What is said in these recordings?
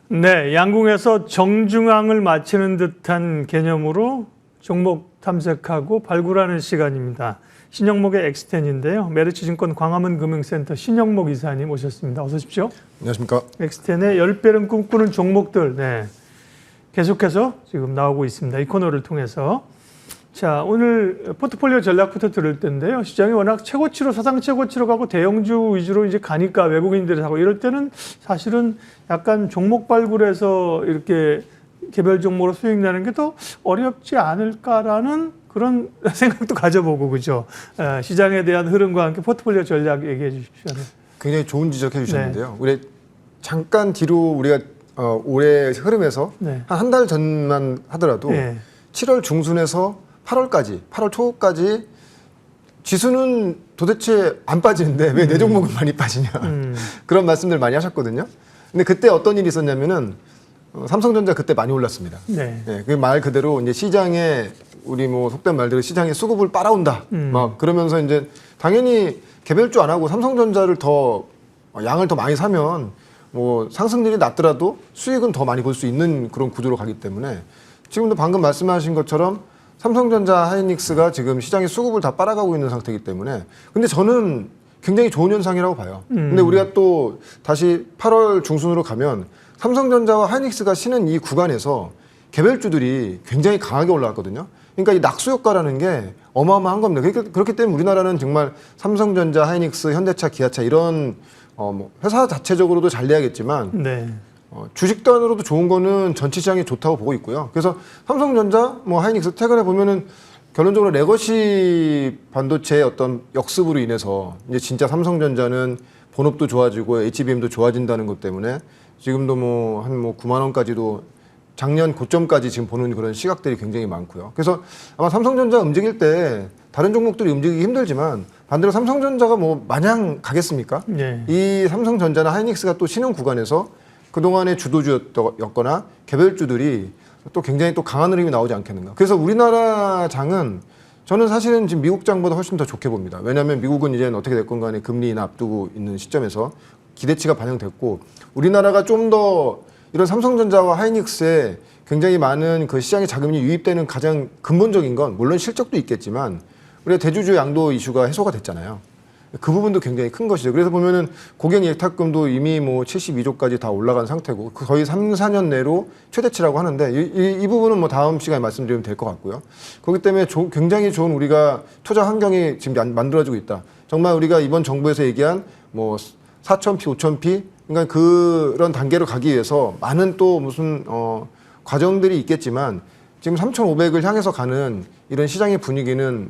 네, 양궁에서 정중앙을 맞추는 듯한 개념으로 종목 탐색하고 발굴하는 시간입니다. 신영목의 X10인데요. 메리츠증권 광화문 금융센터 신영목 이사님 오셨습니다. 어서 오십시오. 안녕하십니까. X10의 10배를 꿈꾸는 종목들 계속해서 지금 나오고 있습니다. 이 코너를 통해서. 자, 오늘 포트폴리오 전략부터 들을 텐데요. 시장이 워낙 최고치로 사상 최고치로 가고 대형주 위주로 이제 가니까 외국인들이 사고 이럴 때는 사실은 약간 종목 발굴해서 이렇게 개별 종목으로 수익 내는 게 더 어렵지 않을까라는 그런 생각도 가져보고 그죠. 시장에 대한 흐름과 함께 포트폴리오 전략 얘기해 주십시오. 굉장히 좋은 지적해 주셨는데요. 네. 우리 잠깐 뒤로 우리가 올해 흐름에서 네. 한 달 전만 하더라도 네. 7월 중순에서 8월까지, 8월 초까지 지수는 도대체 안 빠지는데 왜 내 종목은 많이 빠지냐. 그런 말씀들 많이 하셨거든요. 근데 그때 어떤 일이 있었냐면은 삼성전자 그때 많이 올랐습니다. 네. 네, 그 말 그대로 이제 시장에 우리 뭐 속된 말대로 시장에 수급을 빨아온다. 막 그러면서 이제 당연히 개별주 안 하고 삼성전자를 더 양을 더 많이 사면 뭐 상승률이 낮더라도 수익은 더 많이 볼 수 있는 그런 구조로 가기 때문에 지금도 방금 말씀하신 것처럼 삼성전자, 하이닉스가 지금 시장의 수급을 다 빨아가고 있는 상태이기 때문에 근데 저는 굉장히 좋은 현상이라고 봐요. 근데 우리가 또 다시 8월 중순으로 가면 삼성전자와 하이닉스가 쉬는 이 구간에서 개별주들이 굉장히 강하게 올라왔거든요. 그러니까 이 낙수 효과라는 게 어마어마한 겁니다. 그렇기 때문에 우리나라는 정말 삼성전자, 하이닉스, 현대차, 기아차 이런 뭐 회사 자체적으로도 잘 돼야겠지만 네. 주식단으로도 좋은 거는 전체 시장이 좋다고 보고 있고요. 그래서 삼성전자, 뭐 하이닉스 최근에 보면은 결론적으로 레거시 반도체의 어떤 역습으로 인해서 이제 진짜 삼성전자는 본업도 좋아지고 HBM도 좋아진다는 것 때문에 지금도 뭐 한 9만 원까지도 작년 고점까지 지금 보는 그런 시각들이 굉장히 많고요. 그래서 아마 삼성전자 움직일 때 다른 종목들이 움직이기 힘들지만 반대로 삼성전자가 뭐 마냥 가겠습니까? 네. 이 삼성전자나 하이닉스가 또 신흥 구간에서 그동안의 주도주였거나 개별주들이 또 굉장히 또 강한 흐름이 나오지 않겠는가. 그래서 우리나라 장은 저는 사실은 지금 미국 장보다 훨씬 더 좋게 봅니다. 왜냐하면 미국은 이제는 어떻게 됐건 간에 금리 인하 앞두고 있는 시점에서 기대치가 반영됐고 우리나라가 좀 더 이런 삼성전자와 하이닉스에 굉장히 많은 그 시장의 자금이 유입되는 가장 근본적인 건 물론 실적도 있겠지만 우리가 대주주 양도 이슈가 해소가 됐잖아요. 그 부분도 굉장히 큰 것이죠. 그래서 보면은 고객 예탁금도 이미 뭐 72조까지 다 올라간 상태고 거의 3, 4년 내로 최대치라고 하는데 이 부분은 뭐 다음 시간에 말씀드리면 될 것 같고요. 그렇기 때문에 굉장히 좋은 우리가 투자 환경이 지금 만들어지고 있다. 정말 우리가 이번 정부에서 얘기한 뭐 4,000p, 5,000p 그러니까 그런 단계로 가기 위해서 많은 또 무슨 과정들이 있겠지만 지금 3,500을 향해서 가는 이런 시장의 분위기는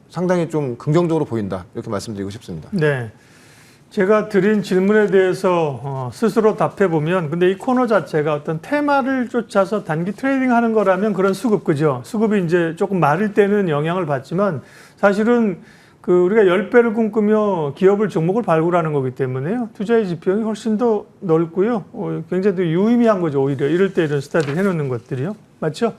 상당히 좀 긍정적으로 보인다 이렇게 말씀드리고 싶습니다. 네, 제가 드린 질문에 대해서 스스로 답해 보면 근데 이 코너 자체가 어떤 테마를 쫓아서 단기 트레이딩하는 거라면 그런 수급 그죠? 수급이 이제 조금 마를 때는 영향을 받지만 사실은 그 우리가 10배를 꿈꾸며 기업을 종목을 발굴하는 거기 때문에요. 투자의 지평이 훨씬 더 넓고요. 굉장히 더 유의미한 거죠. 오히려 이럴 때 이런 스타들 해놓는 것들이요. 맞죠?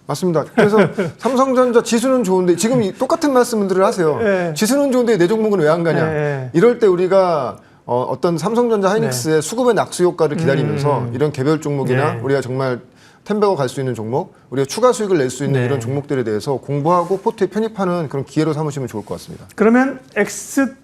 맞습니다. 그래서 삼성전자 지수는 좋은데 지금 똑같은 말씀들을 하세요. 네. 지수는 좋은데 내 종목은 왜 안 가냐. 네. 이럴 때 우리가 어떤 삼성전자 하이닉스의 수급의 낙수 효과를 기다리면서 이런 개별 종목이나 네. 우리가 정말 텐베거 갈 수 있는 종목, 우리가 추가 수익을 낼 수 있는 네. 이런 종목들에 대해서 공부하고 포트에 편입하는 그런 기회로 삼으시면 좋을 것 같습니다. 그러면 X10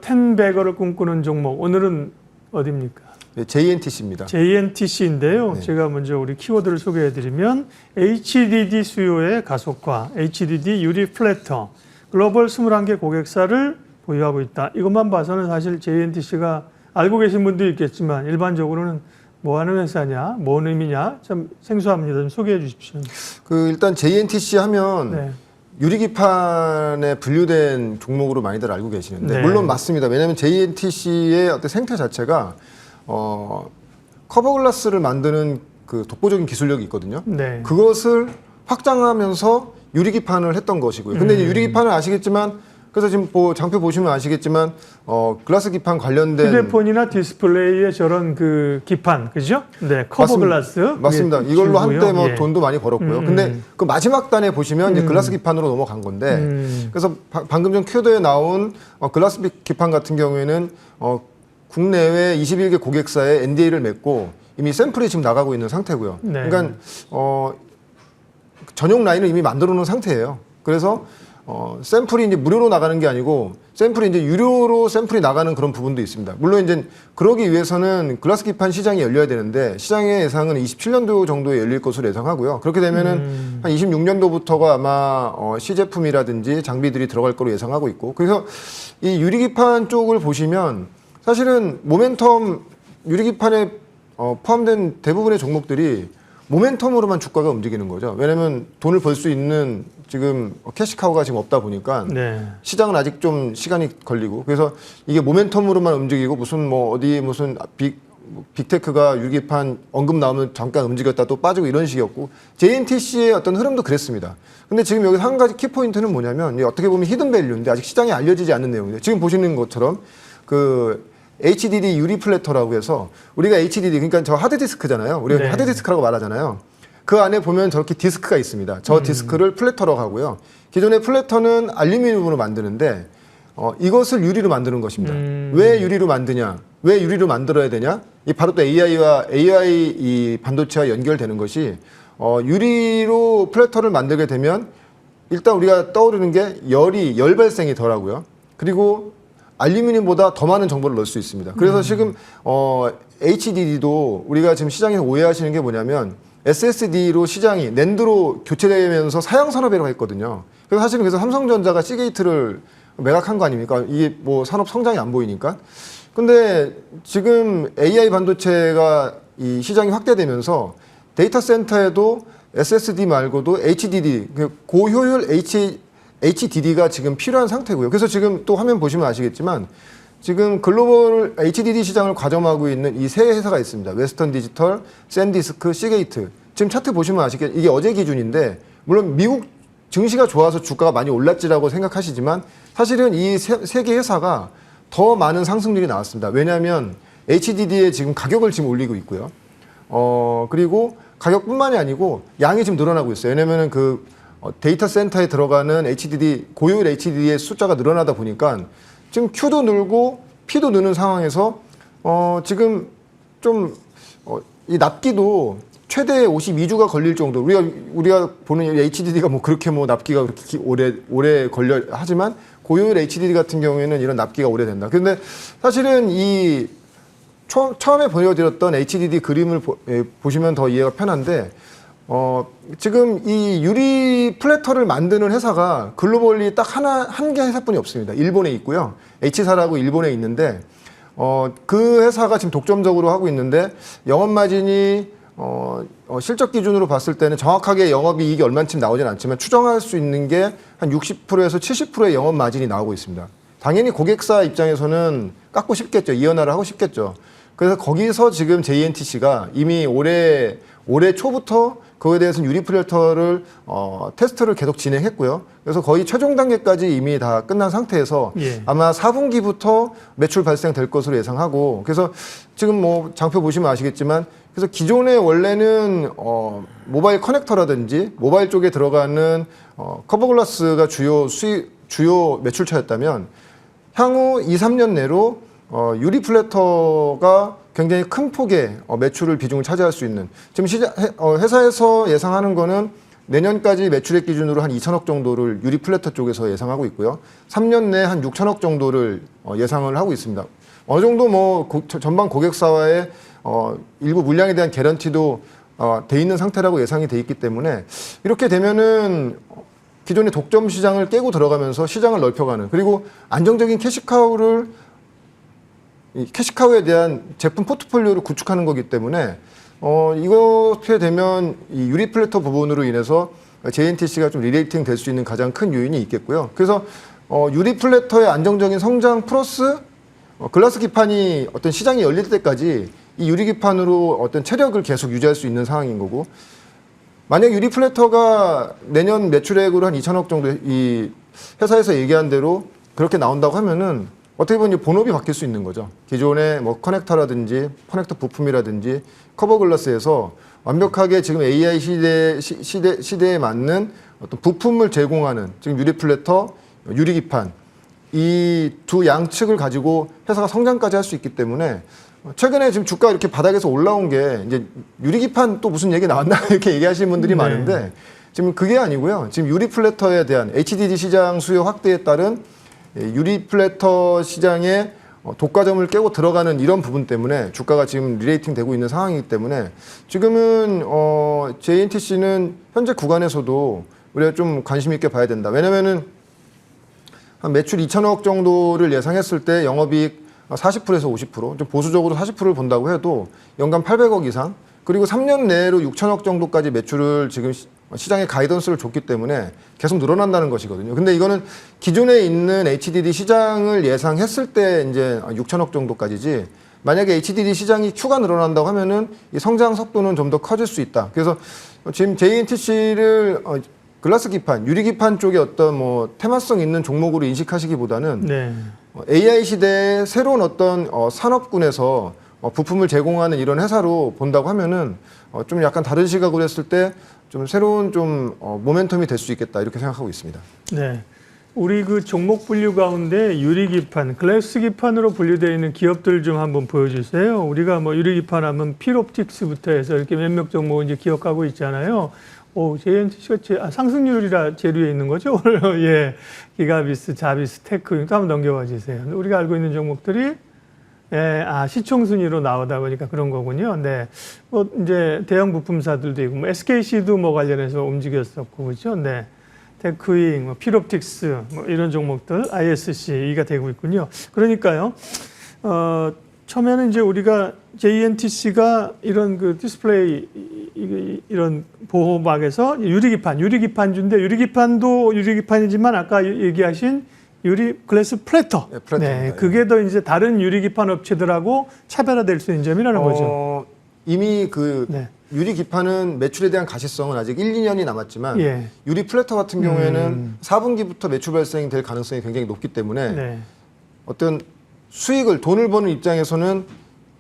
텐베거를 꿈꾸는 종목 오늘은 어디입니까? 네, JNTC입니다. JNTC인데요. 네. 제가 먼저 우리 키워드를 소개해드리면 HDD 수요의 가속화, HDD 유리 플래터, 글로벌 21개 고객사를 보유하고 있다. 이것만 봐서는 사실 JNTC가 알고 계신 분도 있겠지만 일반적으로는 뭐 하는 회사냐, 뭔 의미냐 참 생소합니다. 좀 소개해 주십시오. 일단 JNTC 하면 네. 유리기판에 분류된 종목으로 많이들 알고 계시는데 네. 물론 맞습니다. 왜냐하면 JNTC의 어떤 생태 자체가 커버글라스를 만드는 그 독보적인 기술력이 있거든요. 네. 그것을 확장하면서 유리기판을 했던 것이고요. 근데 이제 유리기판을 아시겠지만 그래서 지금 장표 보시면 아시겠지만 글라스 기판 관련된 휴대폰이나 디스플레이에 저런 그 기판, 그죠? 네, 커버 글라스. 맞습니다. 이걸로 한때 뭐 예. 돈도 많이 벌었고요. 근데 그 마지막 단에 보시면 이제 글라스 기판으로 넘어간 건데, 그래서 방금 전 큐도에 나온 글라스 기판 같은 경우에는 국내외 21개 고객사에 NDA를 맺고 이미 샘플이 지금 나가고 있는 상태고요. 네. 그러니까 전용 라인을 이미 만들어 놓은 상태예요. 그래서 샘플이 이제 무료로 나가는 게 아니고 샘플이 이제 유료로 샘플이 나가는 그런 부분도 있습니다. 물론 이제 그러기 위해서는 글라스 기판 시장이 열려야 되는데 시장의 예상은 27년도 정도에 열릴 것으로 예상하고요. 그렇게 되면은 한 26년도부터가 아마 시제품이라든지 장비들이 들어갈 거로 예상하고 있고, 그래서 이 유리기판 쪽을 보시면 사실은 모멘텀 유리기판에 포함된 대부분의 종목들이 모멘텀으로만 주가가 움직이는 거죠. 왜냐하면 돈을 벌 수 있는 지금 캐시카우가 지금 없다 보니까 네. 시장은 아직 좀 시간이 걸리고, 그래서 이게 모멘텀으로만 움직이고 무슨 뭐 어디 무슨 빅테크가 유리기판 언급 나오면 잠깐 움직였다 또 빠지고 이런 식이었고, JNTC의 어떤 흐름도 그랬습니다. 근데 지금 여기 한 가지 키포인트는 뭐냐면 이게 어떻게 보면 히든밸류인데 아직 시장에 알려지지 않는 내용이에요. 지금 보시는 것처럼 그 HDD 유리 플래터라고 해서 우리가 HDD 그러니까 저 하드디스크잖아요. 우리가 네. 하드디스크라고 말하잖아요. 그 안에 보면 저렇게 디스크가 있습니다. 저 디스크를 플래터라고 하고요. 기존의 플래터는 알루미늄으로 만드는데 이것을 유리로 만드는 것입니다. 왜 유리로 만드냐? 왜 유리로 만들어야 되냐? 이 바로 또 AI 이 반도체와 연결되는 것이 유리로 플래터를 만들게 되면 일단 우리가 떠오르는 게 열 발생이 덜하고요. 그리고 알루미늄보다 더 많은 정보를 넣을 수 있습니다. 그래서 지금 HDD도 우리가 지금 시장에서 오해하시는 게 뭐냐면 SSD로 시장이 낸드로 교체되면서 사양 산업이라고 했거든요. 그래서 사실은 그래서 삼성전자가 시게이트를 매각한 거 아닙니까? 이게 뭐 산업 성장이 안 보이니까. 근데 지금 AI 반도체가 이 시장이 확대되면서 데이터 센터에도 SSD 말고도 HDD, 고효율 HDD가 지금 필요한 상태고요. 그래서 지금 또 화면 보시면 아시겠지만 지금 글로벌 HDD 시장을 과점하고 있는 이 세 회사가 있습니다. 웨스턴 디지털, 샌디스크, 시게이트. 지금 차트 보시면 아시겠지만 이게 어제 기준인데 물론 미국 증시가 좋아서 주가가 많이 올랐지라고 생각하시지만 사실은 이 세 개 회사가 더 많은 상승률이 나왔습니다. 왜냐하면 HDD의 지금 가격을 지금 올리고 있고요. 그리고 가격뿐만이 아니고 양이 지금 늘어나고 있어요. 왜냐하면 그 데이터 센터에 들어가는 HDD, 고효율 HDD의 숫자가 늘어나다 보니까 지금 Q도 늘고 P도 느는 상황에서 지금 좀 이 납기도 최대 52주가 걸릴 정도. 우리가 보는 HDD가 뭐 그렇게 뭐 납기가 그렇게 오래 걸려 하지만 고효율 HDD 같은 경우에는 이런 납기가 오래 된다. 근데 사실은 이 처음에 보여드렸던 HDD 그림을 보시면 더 이해가 편한데 지금 이 유리 플래터를 만드는 회사가 글로벌리 딱 한 개 회사뿐이 없습니다. 일본에 있고요. H사라고 일본에 있는데 그 회사가 지금 독점적으로 하고 있는데 영업 마진이 실적 기준으로 봤을 때는 정확하게 영업이익이 얼마쯤 나오진 않지만 추정할 수 있는 게 한 60%에서 70%의 영업 마진이 나오고 있습니다. 당연히 고객사 입장에서는 깎고 싶겠죠. 이연화를 하고 싶겠죠. 그래서 거기서 지금 JNTC가 이미 올해 초부터 그거에 대해서는 유리 플래터를 테스트를 계속 진행했고요. 그래서 거의 최종 단계까지 이미 다 끝난 상태에서 예. 아마 4분기부터 매출 발생될 것으로 예상하고, 그래서 지금 뭐 장표 보시면 아시겠지만 그래서 기존에 원래는 모바일 커넥터라든지 모바일 쪽에 들어가는 커버 글라스가 주요 매출처였다면 향후 2, 3년 내로 유리 플래터가 굉장히 큰 폭의 매출을 비중을 차지할 수 있는, 지금 회사에서 예상하는 거는 내년까지 매출액 기준으로 한 2천억 정도를 유리 플래터 쪽에서 예상하고 있고요. 3년 내에 한 6천억 정도를 예상을 하고 있습니다. 어느 정도 뭐 전방 고객사와의 일부 물량에 대한 개런티도 돼 있는 상태라고 예상이 돼 있기 때문에 이렇게 되면은 기존의 독점 시장을 깨고 들어가면서 시장을 넓혀가는, 그리고 안정적인 캐시카우에 대한 제품 포트폴리오를 구축하는 거기 때문에 이것에 되면 이 유리 플래터 부분으로 인해서 JNTC가 좀 리레이팅 될 수 있는 가장 큰 요인이 있겠고요. 그래서 유리 플래터의 안정적인 성장 플러스 글라스 기판이 어떤 시장이 열릴 때까지 이 유리 기판으로 어떤 체력을 계속 유지할 수 있는 상황인 거고, 만약 유리 플래터가 내년 매출액으로 한 2천억 정도 이 회사에서 얘기한 대로 그렇게 나온다고 하면은 어떻게 보면 본업이 바뀔 수 있는 거죠. 기존의 뭐 커넥터라든지 커넥터 부품이라든지 커버 글라스에서 완벽하게 지금 AI 시대에 맞는 어떤 부품을 제공하는 지금 유리 플래터, 유리 기판, 이 두 양측을 가지고 회사가 성장까지 할 수 있기 때문에 최근에 지금 주가 이렇게 바닥에서 올라온 게 이제 유리기판 또 무슨 얘기 나왔나 이렇게 얘기하시는 분들이 네. 많은데 지금 그게 아니고요. 지금 유리 플래터에 대한 HDD 시장 수요 확대에 따른 유리 플래터 시장의 독과점을 깨고 들어가는 이런 부분 때문에 주가가 지금 리레이팅 되고 있는 상황이기 때문에 지금은 JNTC는 현재 구간에서도 우리가 좀 관심 있게 봐야 된다. 왜냐면은 한 매출 2천억 정도를 예상했을 때 영업이익 40%에서 50%, 좀 보수적으로 40%를 본다고 해도 연간 800억 이상, 그리고 3년 내로 6천억 정도까지 매출을 지금 시장에 가이던스를 줬기 때문에 계속 늘어난다는 것이거든요. 근데 이거는 기존에 있는 HDD 시장을 예상했을 때 이제 6천억 정도까지지, 만약에 HDD 시장이 추가 늘어난다고 하면은 이 성장 속도는 좀 더 커질 수 있다. 그래서 지금 JNTC를 글라스 기판, 유리 기판 쪽에 어떤 뭐 테마성 있는 종목으로 인식하시기보다는 네. AI 시대의 새로운 어떤 산업군에서 부품을 제공하는 이런 회사로 본다고 하면은 좀 약간 다른 시각으로 했을 때 좀 새로운 좀 모멘텀이 될 수 있겠다 이렇게 생각하고 있습니다. 네. 우리 그 종목 분류 가운데 유리기판, 글래스 기판으로 분류되어 있는 기업들 좀 한번 보여주세요. 우리가 뭐 유리기판 하면 필옵틱스부터 해서 이렇게 몇몇 종목을 이제 기억하고 있잖아요. JNTC가 상승률이라 재료에 있는 거죠? 예. 기가비스, 자비스, 테크, 또 한번 넘겨봐 주세요. 우리가 알고 있는 종목들이 시총 순위로 나오다 보니까 그런 거군요. 네. 뭐 이제 대형 부품사들도 있고, 뭐 SKC도 뭐 관련해서 움직였었고, 그렇죠? 네. 테크잉, 뭐 필옵틱스, 뭐 이런 종목들, ISC가 되고 있군요. 그러니까요, 처음에는 이제 우리가 JNTC가 이런 그 디스플레이, 이런 보호막에서 유리기판주인데, 유리기판도 유리기판이지만 아까 얘기하신 글래스 플래터. 네, 플래터입니다. 네, 그게 더 이제 다른 유리기판 업체들하고 차별화될 수 있는 점이라는 거죠. 이미 그 네. 유리 기판은 매출에 대한 가시성은 아직 1, 2년이 남았지만 예. 유리 플래터 같은 경우에는 4분기부터 매출 발생이 될 가능성이 굉장히 높기 때문에 네. 어떤 돈을 버는 입장에서는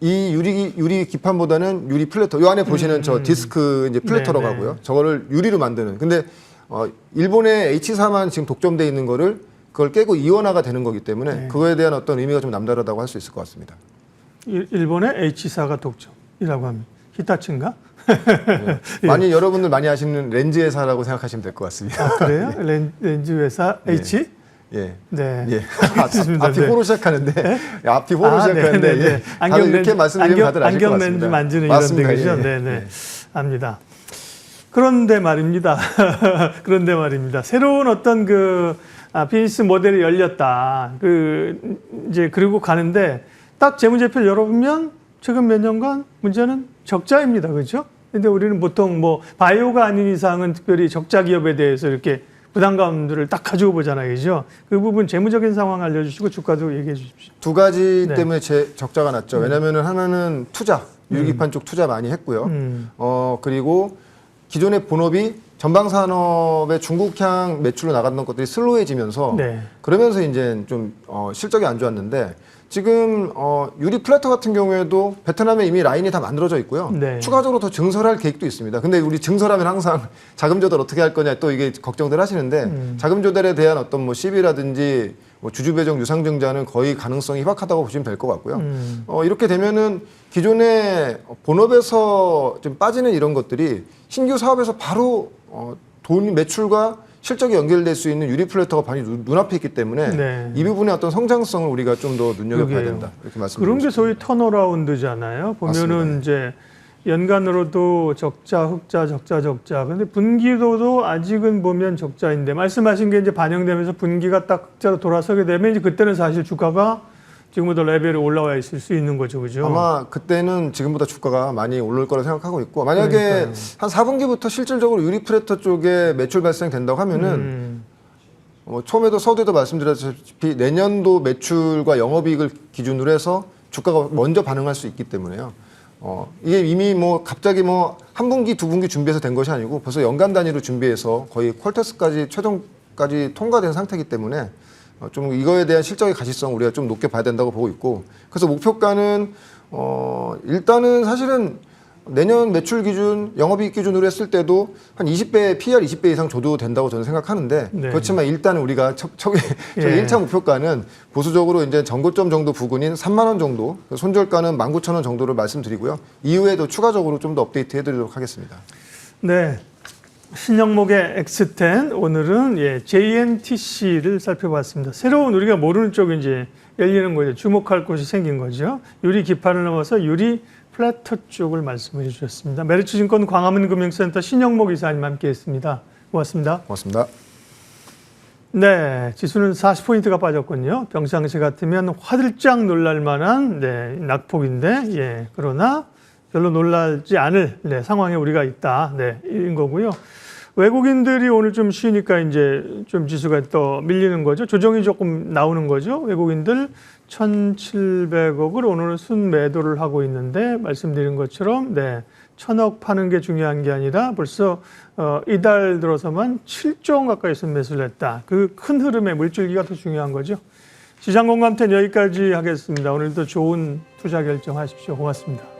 이 유리 기판보다는 유리 플래터, 요 안에 보시는 저 디스크 이제 플래터라고 네, 하고요. 저거를 유리로 만드는. 근데 일본의 H사만 지금 독점돼 있는 거를 그걸 깨고 이원화가 되는 거기 때문에 네. 그거에 대한 어떤 의미가 좀 남다르다고 할 수 있을 것 같습니다. 일본의 H사가 독점이라고 합니다. 히타치인가? 네. 많이 여러분들 많이 아시는 렌즈 회사라고 생각하시면 될 것 같습니다. 아, 그래요? 렌즈 회사 H? 예. 네. 예. 알겠습니다. 앞이 네. 호로 시작하는데 앞이 호로 시작하는데 네. 예. 다들 이렇게 말씀드리면 다들 아실 것 안경 같습니다. 렌즈 만지는 맞습니다. 이런 데죠. 예. 네, 네. 예. 압니다. 그런데 말입니다. 그런데 말입니다. 새로운 어떤 비즈니스 모델이 열렸다. 이제 그리고 가는데 딱 재무제표를 열어보면 최근 몇 년간 문제는 적자입니다. 그렇죠? 근데 우리는 보통 뭐 바이오가 아닌 이상은 특별히 적자 기업에 대해서 이렇게 부담감들을 딱 가지고 보잖아요. 그죠? 그 부분 재무적인 상황 알려주시고 주가도 얘기해 주십시오. 두 가지 네. 때문에 적자가 났죠. 왜냐면은 하나는 투자, 유리기판 쪽 투자 많이 했고요. 그리고 기존의 본업이 전방산업의 중국향 매출로 나갔던 것들이 슬로해지면서 네. 그러면서 이제 좀 실적이 안 좋았는데 지금 유리 플래터 같은 경우에도 베트남에 이미 라인이 다 만들어져 있고요. 네. 추가적으로 더 증설할 계획도 있습니다. 근데 우리 증설하면 항상 자금 조달 어떻게 할 거냐 또 이게 걱정들 하시는데 자금 조달에 대한 어떤 뭐 CB라든지 뭐 주주 배정 유상증자는 거의 가능성이 희박하다고 보시면 될 것 같고요. 이렇게 되면은 기존의 본업에서 좀 빠지는 이런 것들이 신규 사업에서 바로 돈 매출과 실적이 연결될 수 있는 유리 플래터가 많이 눈앞에 있기 때문에 네. 이 부분의 어떤 성장성을 우리가 좀 더 눈여겨봐야 그러게요. 된다 이렇게 그런 말씀드립니다. 게 소위 턴어라운드잖아요. 보면은 맞습니다. 이제 연간으로도 적자, 흑자, 적자. 근데 분기도도 아직은 보면 적자인데 말씀하신 게 이제 반영되면서 분기가 딱 흑자로 돌아서게 되면 이제 그때는 사실 주가가 지금보다 레벨이 올라와 있을 수 있는 거죠, 그죠? 아마 그때는 지금보다 주가가 많이 오를 거라 생각하고 있고 만약에 그러니까요. 한 4분기부터 실질적으로 유리 플래터 쪽에 매출 발생된다고 하면은 처음에도 서두에도 말씀드렸다시피 내년도 매출과 영업이익을 기준으로 해서 주가가 먼저 반응할 수 있기 때문에요. 이게 이미 뭐 갑자기 뭐 한 분기, 두 분기 준비해서 된 것이 아니고 벌써 연간 단위로 준비해서 거의 퀄테스까지 최종까지 통과된 상태이기 때문에 좀 이거에 대한 실적의 가시성 우리가 좀 높게 봐야 된다고 보고 있고 그래서 목표가는 일단은 사실은 내년 매출 기준, 영업이익 기준으로 했을 때도 한 20배, PR 20배 이상 줘도 된다고 저는 생각하는데 네. 그렇지만 일단은 우리가 저희 예. 1차 목표가는 보수적으로 이제 전고점 정도 부근인 3만 원 정도, 손절가는 19,000원 정도를 말씀드리고요. 이후에도 추가적으로 좀 더 업데이트 해드리도록 하겠습니다. 네. 신영목의 X10 오늘은 JNTC를 살펴봤습니다. 새로운 우리가 모르는 쪽이 이제 열리는 거죠. 주목할 곳이 생긴 거죠. 유리 기판을 넘어서 유리 플래터 쪽을 말씀해 주셨습니다. 메리츠증권 광화문 금융센터 신영목 이사님 함께했습니다. 고맙습니다. 고맙습니다. 네, 지수는 40포인트가 빠졌군요. 평상시 같으면 화들짝 놀랄 만한 낙폭인데, 그러나 별로 놀라지 않을 상황에 우리가 있다. 인 거고요. 외국인들이 오늘 좀 쉬니까 이제 좀 지수가 또 밀리는 거죠. 조정이 조금 나오는 거죠. 외국인들 1,700억을 오늘은 순매도를 하고 있는데 말씀드린 것처럼 1,000억 파는 게 중요한 게 아니라 벌써 이달 들어서만 7조 원 가까이 순매수를 했다. 그 큰 흐름의 물줄기가 더 중요한 거죠. 시장 공감대는 여기까지 하겠습니다. 오늘도 좋은 투자 결정하십시오. 고맙습니다.